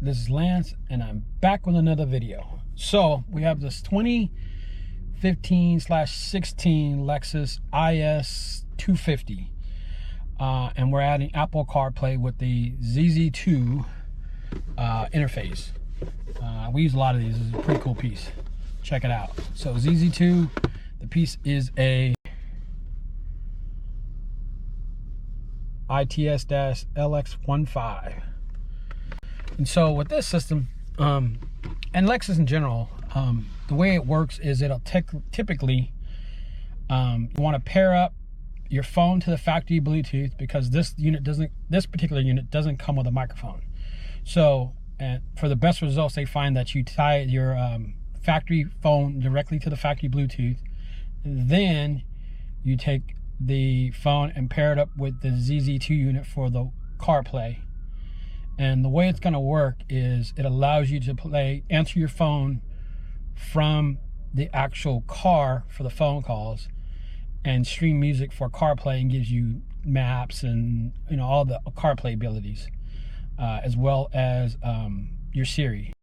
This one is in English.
This is Lance, and I'm back with another video. So we have this 2015/16 Lexus IS250, and we're adding Apple CarPlay with the ZZ2 interface. We use a lot of these. This is a pretty cool piece. Check it out. So ZZ2, the piece is a ITS-LX15. And so with this system, and Lexus in general, the way it works is it'll typically you want to pair up your phone to the factory Bluetooth, because this particular unit doesn't come with a microphone. So, and for the best results, they find that you tie your factory phone directly to the factory Bluetooth, then you take the phone and pair it up with the ZZ2 unit for the CarPlay. And the way it's going to work is it allows you to answer your phone from the actual car for the phone calls, and stream music for CarPlay, and gives you maps and all the CarPlay abilities, as well as your Siri.